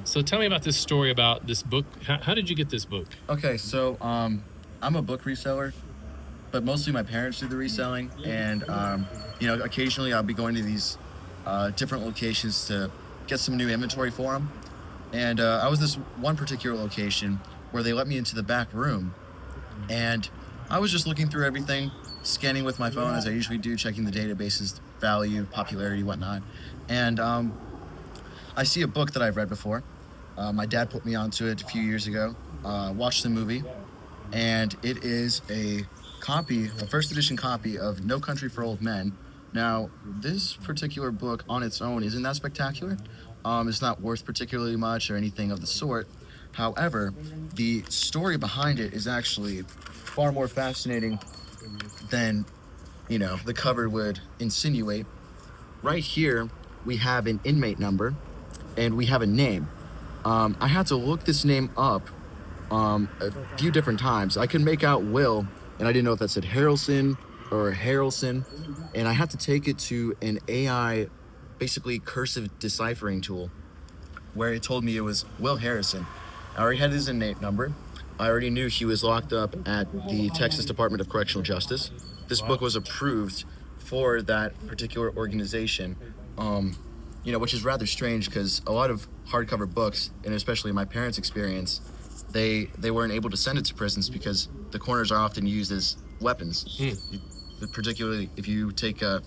So tell me about this story about this book. How did you get this book? Okay, so I'm a book reseller, but mostly my parents do the reselling, and occasionally I'll be going to these different locations to get some new inventory for them. And I was this one particular location where they let me into the back room, and I was just looking through everything, scanning with my phone as I usually do, checking the databases, value, popularity, whatnot. And I see a book that I've read before. My dad put me onto it a few years ago. Watched the movie, and it is a first edition copy of No Country for Old Men. Now, this particular book on its own isn't that spectacular. It's not worth particularly much or anything of the sort. However, the story behind it is actually far more fascinating than, the cover would insinuate. Right here, we have an inmate number, and we have a name. I had to look this name up a few different times. I could make out Will, and I didn't know if that said Harrelson or Harrelson, and I had to take it to an AI, basically cursive deciphering tool, where it told me it was Will Harrison. I already had his inmate number. I already knew he was locked up at the Texas Department of Correctional Justice. This book was approved for that particular organization, which is rather strange because a lot of hardcover books, and especially my parents' experience, they weren't able to send it to prisons because the corners are often used as weapons. Particularly if you take a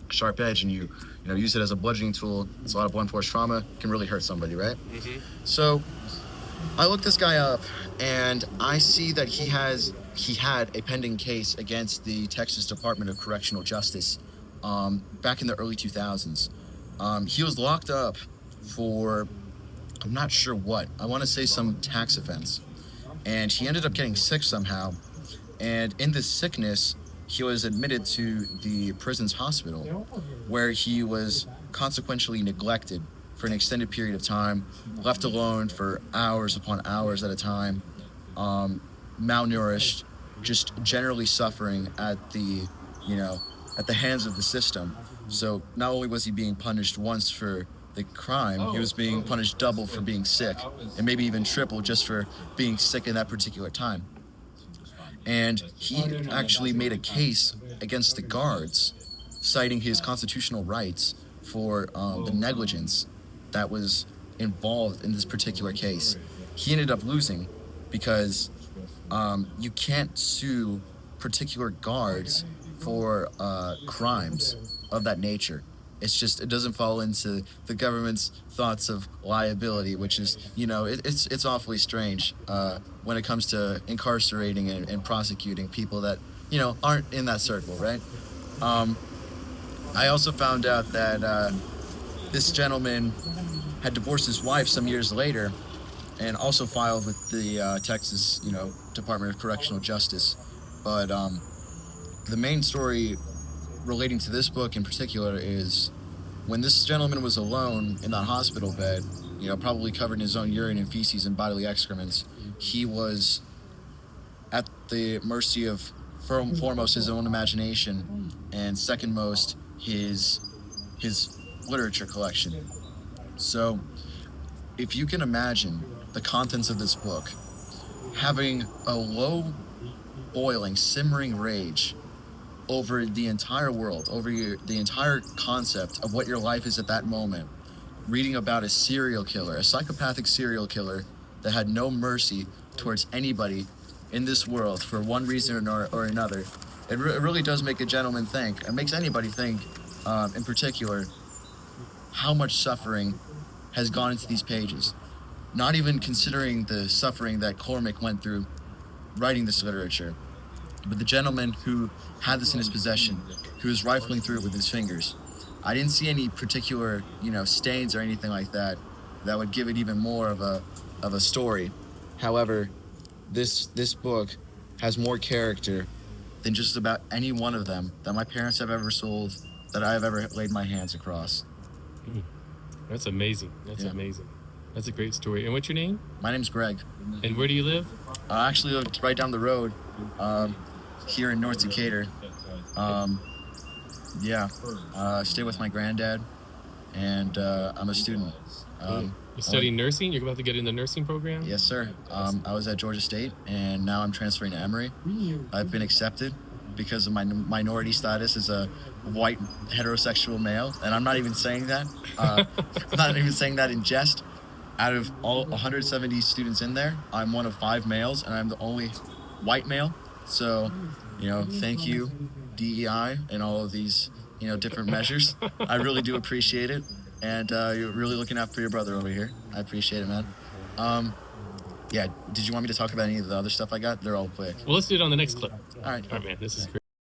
sharp edge and you use it as a bludgeoning tool, it's a lot of blunt force trauma, can really hurt somebody, right? Mm-hmm. So I looked this guy up, and I see that he had a pending case against the Texas Department of Correctional Justice back in the early 2000s. He was locked up for, I'm not sure what, I want to say some tax offense. And he ended up getting sick somehow. And in this sickness, he was admitted to the prison's hospital, where he was consequentially neglected for an extended period of time, left alone for hours upon hours at a time, malnourished, just generally suffering at the hands of the system. So not only was he being punished once for the crime, he was being punished double for being sick, and maybe even triple just for being sick in that particular time. And he actually made a case against the guards, citing his constitutional rights for the negligence that was involved in this particular case. He ended up losing because you can't sue particular guards for crimes of that nature. It doesn't fall into the government's thoughts of liability, which is, it's awfully strange when it comes to incarcerating and prosecuting people that, aren't in that circle, right? I also found out that this gentleman had divorced his wife some years later and also filed with the Texas, Department of Correctional Justice. But the main story relating to this book in particular is when this gentleman was alone in that hospital bed, probably covered in his own urine and feces and bodily excrements, he was at the mercy of foremost his own imagination, and second most his literature collection. So if you can imagine the contents of this book, having a low boiling, simmering rage over the entire world, over the entire concept of what your life is at that moment, reading about a serial killer, a psychopathic serial killer that had no mercy towards anybody in this world for one reason or another, it really does make a gentleman think. It makes anybody think, in particular, how much suffering has gone into these pages. Not even considering the suffering that Cormac went through writing this literature, but the gentleman who had this in his possession, who was rifling through it with his fingers. I didn't see any particular, stains or anything like that would give it even more of a story. However, this book has more character than just about any one of them that my parents have ever sold, that I have ever laid my hands across. That's amazing. That's amazing. That's a great story. And what's your name? My name's Greg. And where do you live? I actually live right down the road, here in North Decatur. Stay with my granddad, and I'm a student. You're studying nursing? You're about to get in the nursing program? Yes, sir. I was at Georgia State, and now I'm transferring to Emory. I've been accepted because of my minority status as a white heterosexual male, and I'm not even saying that. I'm not even saying that in jest. Out of all 170 students in there, I'm one of 5 males, and I'm the only white male. So, thank you, DEI, and all of these, different measures. I really do appreciate it. And you're really looking out for your brother over here. I appreciate it, man. Yeah, did you want me to talk about any of the other stuff I got? They're all quick. Well, let's do it on the next clip. All right. All right, man. This is great.